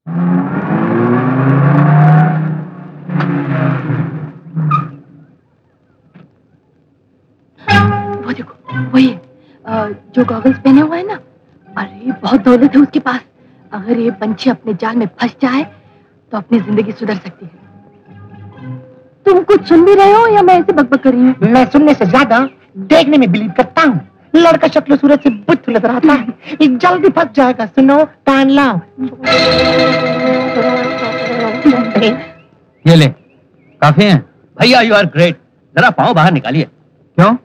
वो देखो, वही जो गॉगल्स पहने हुआ है ना। अरे बहुत दौलत है उसके पास। अगर ये पंछी अपने जाल में फंस जाए तो अपनी जिंदगी सुधर सकती है। तुम कुछ सुन भी रहे हो या मैं ऐसे बकबक कर रही हूँ? मैं सुनने से ज्यादा देखने में बिलीव करता हूँ। लड़का शक्ल सूरत से बुद्ध नजर आता है। ये जल्दी फंस जाएगा। सुनो, कान लाओ। ये ले, काफी हैं। भैया यू आर ग्रेट। जरा पाँव बाहर निकालिए। क्यों?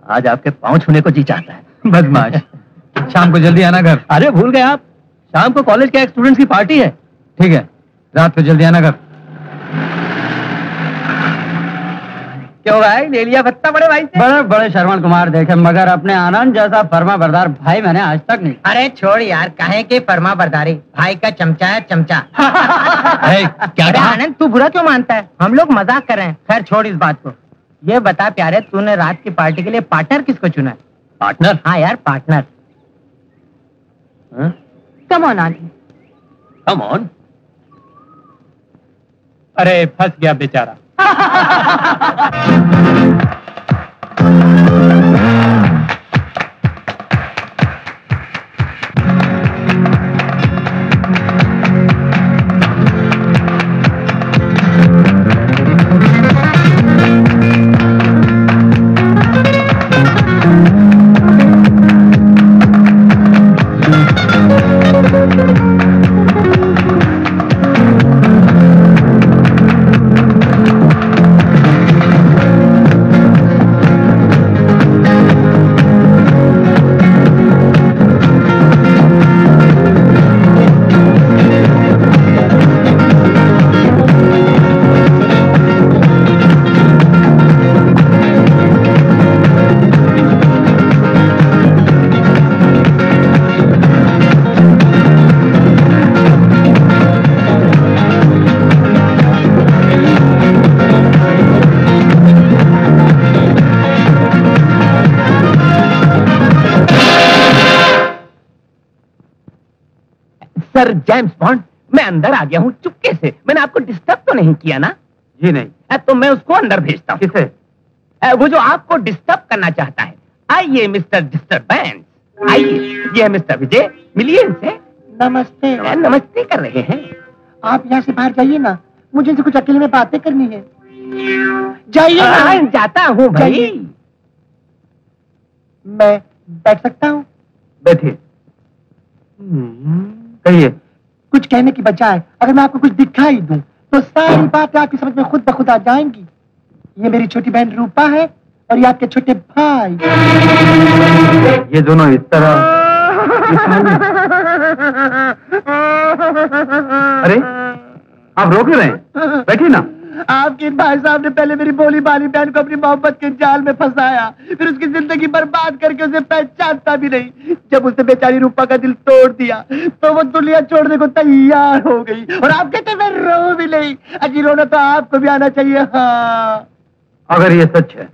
आज आपके पाँव छूने को जी चाहता है। बदमाश। शाम को जल्दी आना घर। अरे भूल गए आप, शाम को कॉलेज के एक स्टूडेंट्स की पार्टी है। ठीक है, रात को जल्दी आना घर। क्यों भाई, ले लिया भत्ता बड़े भाई से? बड़े बड़े श्रवण कुमार देखे, मगर अपने आनंद जैसा फर्मा बरदार भाई मैंने आज तक नहीं। अरे छोड़ यार, काहे के फर्मा बरदारी। भाई का चमचा है, चमचा। क्या अरे आनंद, तू बुरा क्यों मानता है? हम लोग मजाक कर रहे हैं। खैर छोड़ इस बात को। ये बता प्यारे, तूने रात की पार्टी के लिए पार्टनर किसको चुना है? पार्टनर? हाँ यार, partner. Come on Anand, come on. अरे फंस गया बेचारा। सर जेम्स बॉन्ड, मैं अंदर आ गया हूँ चुपके से। मैंने आपको डिस्टर्ब तो नहीं किया ना? जी नहीं। तो मैं उसको अंदर भेजता हूँ। किसे? वो जो आपको डिस्टर्ब करना चाहता है। आइए मिस्टर डिस्टर्बेंस, आइए। ये है मिस्टर विजय, मिलिए इनसे। नमस्ते। नमस्ते कर रहे हैं। आप यहाँ से बाहर जाइए ना, मुझे इनसे कुछ अकेले में बातें करनी है। जाइए। जाता हूँ भाई। मैं बैठ सकता हूँ? बैठिए। कहिए। कुछ कहने की बजाय अगर मैं आपको कुछ दिखाई दूं तो सारी बातें आपकी समझ में खुद ब खुद आ जाएंगी। ये मेरी छोटी बहन रूपा है और ये आपके छोटे भाई। ये दोनों इस तरह। अरे आप रो क्यों रहे हैं? बैठिए ना। आपके भाई साहब ने पहले मेरी भोली भाली बहन को अपनी मोहब्बत के जाल में फंसाया, फिर उसकी जिंदगी बर्बाद करके उसे पहचानता भी नहीं। जब उसने बेचारी रूपा का दिल तोड़ दिया तो वो दुनिया छोड़ने को तैयार हो गई। और आप कहते मैं रो भी नहीं। अजी रोना तो आपको भी आना चाहिए। हाँ, अगर ये सच है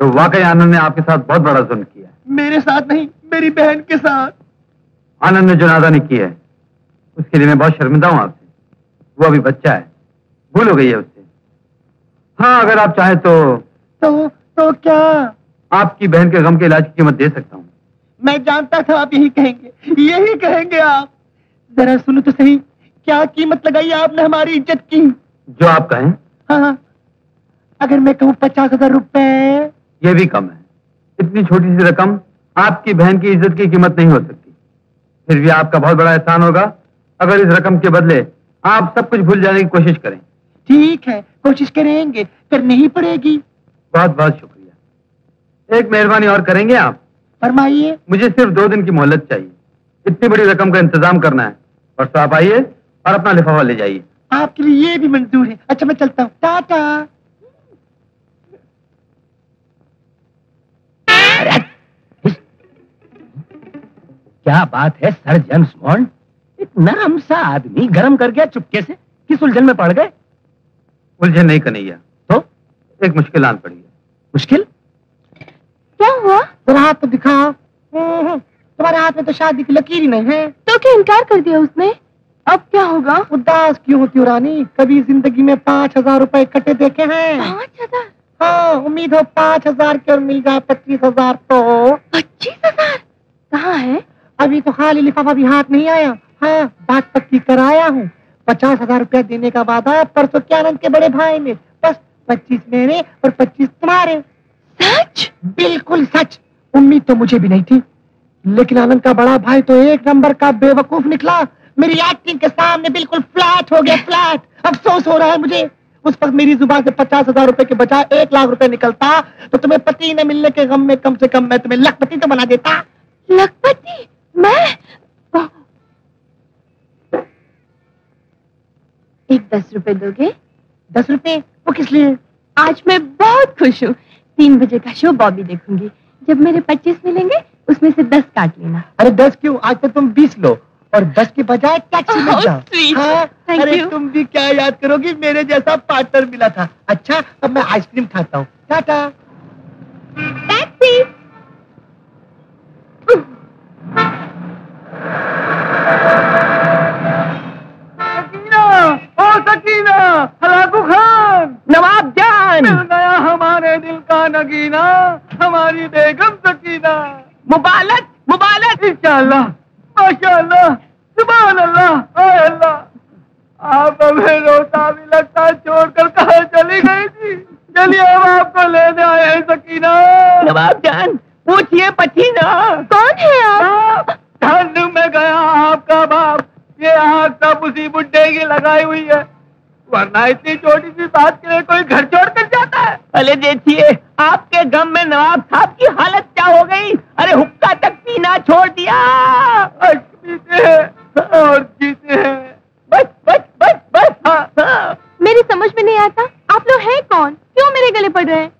तो वाकई आनंद ने आपके साथ बहुत बड़ा जुल्म किया है। मेरे साथ नहीं, मेरी बहन के साथ। आनंद ने जो नादानी की है उसके लिए मैं बहुत शर्मिंदा हूं आपसे। वो अभी बच्चा है, भूल हो गई है उससे। हाँ, अगर आप चाहें तो क्या? आपकी बहन के गम के इलाज की कीमत दे सकता हूँ। मैं जानता था आप यही कहेंगे आप। जरा सुनो तो सही, क्या कीमत लगाई आपने हमारी इज्जत की? जो आप कहें। हाँ, अगर मैं कहूँ 50,000 रुपए? ये भी कम है। इतनी छोटी सी रकम आपकी बहन की इज्जत की कीमत नहीं हो सकती। फिर भी आपका बहुत बड़ा एहसान होगा अगर इस रकम के बदले आप सब कुछ भूल जाने की कोशिश करें। ठीक है, कोशिश करेंगे, करनी ही पड़ेगी। बहुत बहुत शुक्रिया। एक मेहरबानी और करेंगे आप? फरमाइए। मुझे सिर्फ 2 दिन की मोहलत चाहिए। इतनी बड़ी रकम का इंतजाम करना है। परसों आप आइए और अपना लिफाफा ले जाइए। आपके लिए ये भी मंजूर है। अच्छा, मैं चलता हूँ। टाटा। क्या बात है सर जेम्स बॉन्ड, एक नरम सा आदमी गरम कर गया चुपके से। किस उलझन में पड़ गए? उलझन नहीं कन्हैया, तो एक मुश्किल आन पड़ी है। मुश्किल? क्या हुआ? जरा हाथ तो दिखाओ। तुम्हारे हाथ में तो शादी की लकीर ही नहीं है। तो क्या इनकार कर दिया उसने? अब क्या होगा? होगा? उदास क्यों होती हो रानी? कभी जिंदगी में 5,000 रुपए इकट्ठे देखे हैं? 5,000? हाँ, उम्मीद हो 5,000 के और मिल जाए 25,000 तो। 25,000? कहाँ है? अभी तो खाली लिफाफा भी हाथ नहीं आया। हाँ, बात पक्की कराया हूँ। 50,000 रुपया देने का वादा परसों के आनंद के बड़े भाई ने। बस 25 मेरे और 25 तुम्हारे। सच? बिल्कुल सच। उम्मीद तो मुझे भी नहीं थी, लेकिन आनंद का बड़ा भाई तो एक नंबर का बेवकूफ निकला। मेरी एक्टिंग के सामने बिल्कुल फ्लैट हो गया, फ्लैट। अफसोस हो रहा है मुझे। उस वक्त मेरी जुबान से 50,000 रुपए के बजाय 1 लाख रुपए निकलता तो तुम्हें पति न मिलने के गम में कम से कम मैं तुम्हें लखपति तो बना देता। लखपति? मैं? एक 10 रुपए दोगे? 10 रुपए? वो किस लिए? आज मैं बहुत खुश हूँ। 3 बजे का शो बॉबी देखूंगी। जब मेरे 25 मिलेंगे उसमें से 10 काट लेना। अरे 10 क्यों? आज तो तुम 20 लो और 10 के बजाय टैक्सी में जाओ। हाँ, अरे तुम भी क्या याद करोगी, मेरे जैसा पार्टनर मिला था। अच्छा, अब मैं आइसक्रीम खाता हूँ। टाटा। टैक्सी। सकीना, ओ सकीना, हलाकू खान, नवाब जान, मिल गया हमारे दिल का नगीना, हमारी बेगम सकीना। मुबारक मुबारक। इंशाअल्लाह, माशाअल्लाह, सुभान अल्लाह, आय अल्लाह। आप हमें रोता भी लगता छोड़कर कहाँ चली गई थी? चलिए हम आपको लेने आए हैं सकीना। नवाब जान, पूछिए पसीना। कौन है आप? ठंड में गया आपका बाप। ये आग सब उसी बुड्ढे की लगाई हुई है, वरना इतनी छोटी सी बात के लिए कोई घर छोड़ कर जाता है। अरे देखिए, आपके गम में नवाब साहब की हालत क्या हो गई। अरे हुक्का तक पीना छोड़ दिया। पीते हैं और जीते हैं। बस बस बस बस। हाँ, हाँ। मेरी समझ में नहीं आता, आप लोग हैं कौन? क्यों मेरे गले पड़ रहे हैं?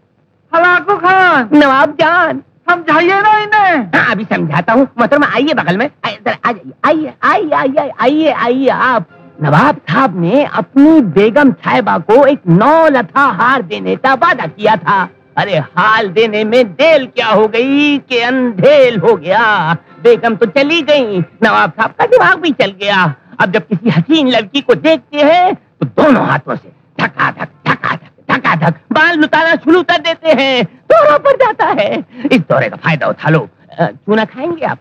हलाकू खान, नवाब जान, समझाइए ना इन्हें। हाँ अभी समझाता हूँ। मोहतरमा आइए बगल में, आ जाइए, आइए आइए आइए आइए आइए। आप नवाब साहब ने अपनी बेगम साहिबा को एक 9 लथा हार देने का वादा किया था। अरे हाल देने में देल क्या हो गई कि अंधेल हो गया। बेगम तो चली गई, नवाब साहब का दिमाग भी चल गया। अब जब किसी हसीन लड़की को देखते हैं तो दोनों हाथों से धकाधक धकाधक धकाधक बाल लुटाना शुरू कर देते हैं। दौरा पड़ जाता है। इस दौरे का फायदा उठा लो। चूना खाएंगे आप?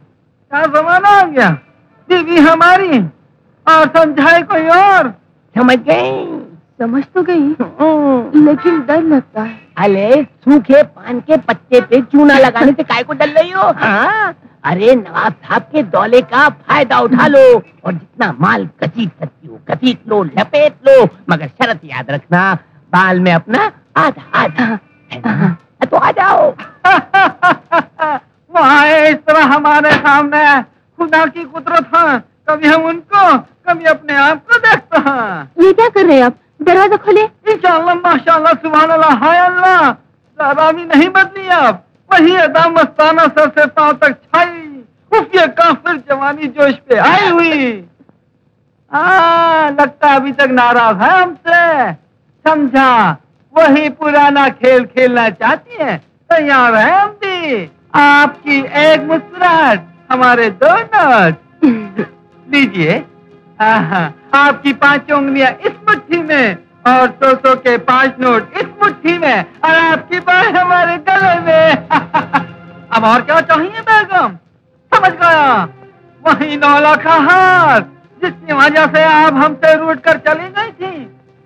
क्या जमाना आ गया, बीवी हमारी और समझाए कोई और। समझ गई? समझ तो गई, लेकिन डर लगता है। अरे सूखे पान के पत्ते पे चूना लगाने से काय को डर रही हो? हाँ, अरे नवाब साहब के दौले का फायदा उठा लो और जितना माल घसीट सकती हो घसीट लो, लपेट लो, मगर शर्त याद रखना, बाल में अपना आधा आधा। तो आ जाओ। वहाँ इस तरह हमारे सामने खुदा की कुदरत है, कभी हम उनको कभी अपने आप को देखते हैं। ये क्या कर रहे हैं आप? दरवाजा खोले। इंशाअल्लाह, माशाअल्लाह, सुभान अल्लाह, हाय अल्लाह। जरा भी नहीं बदली आप, वही अदा मस्ताना सर से पांव तक छाई। उफ, ये काफिर जवानी जोश पे आई हुई। लगता अभी तक नाराज है हमसे। समझा, वही पुराना खेल खेलना चाहती है। तैयार है हम भी। आपकी एक मुस्कुराहट, हमारे 2 नोट। लीजिए। आपकी 5 उंगलियां इस मुट्ठी में और 100 के 5 नोट इस मुट्ठी में और आपकी बात हमारे गले में। अब और क्या चाहिए बेगम? समझ गया, वही 9 लाख का हार जिसकी वजह से आप हमसे रूठ कर चली गई थी।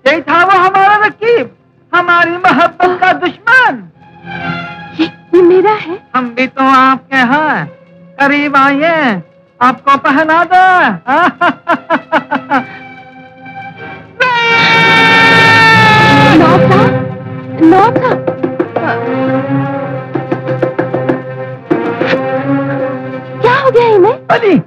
यही था वो हमारा रकीब, हमारी मोहब्बत का दुश्मन। ये मेरा है। हम भी तो आपके हैं। करीब आइए, आपको पहना दो। नौका, नौका। क्या हो गया इन्हें? अली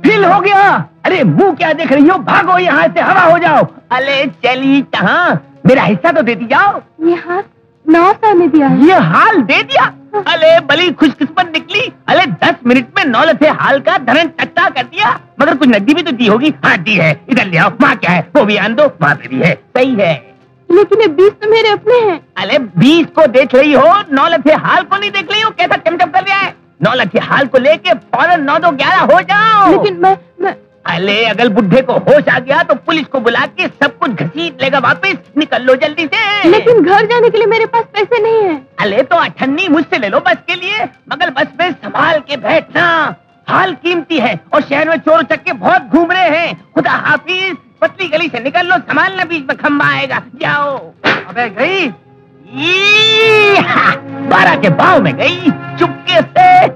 ढील हो गया। अरे मुंह क्या देख रही हो? भागो यहाँ से, हवा हो जाओ। अरे चली कहाँ? मेरा हिस्सा तो दे दी जाओ। ये हाथ 9 साल में दिया है। ये हाल दे दिया? अरे बड़ी खुशकिस्मत निकली। अरे 10 मिनट में 9 लथे हाल का धरन चट्टा कर दिया। मगर कुछ नकदी भी तो दी होगी। हाँ दी है, इधर ले आओ। वहाँ क्या है वो भी आन दो, वहाँ पे भी है। सही है, लेकिन ये 20 तो मेरे अपने हैं। अरे 20 को देख रही हो, 9 लथे हाल को नहीं देख रही हो? कैसा चमचम कर रहा है? 9 लथे हाल को लेके फौरन 9 2 11 हो जाओ। लेकिन मैं अले अगर बुढ़े को होश आ गया तो पुलिस को बुला के सब कुछ घसीट लेगा वापस। निकल लो जल्दी से। लेकिन घर जाने के लिए मेरे पास पैसे नहीं है। अले तो अठन्नी मुझसे ले लो बस के लिए, मगर बस में संभाल के बैठना, हाल कीमती है और शहर में चोर चक्के बहुत घूम रहे हैं। खुदा हाफिज, पतली गली से निकल लो, संभालना बीच में खंबा आएगा। जाओ। अबे गई 12 के भाव में गई चुपके से।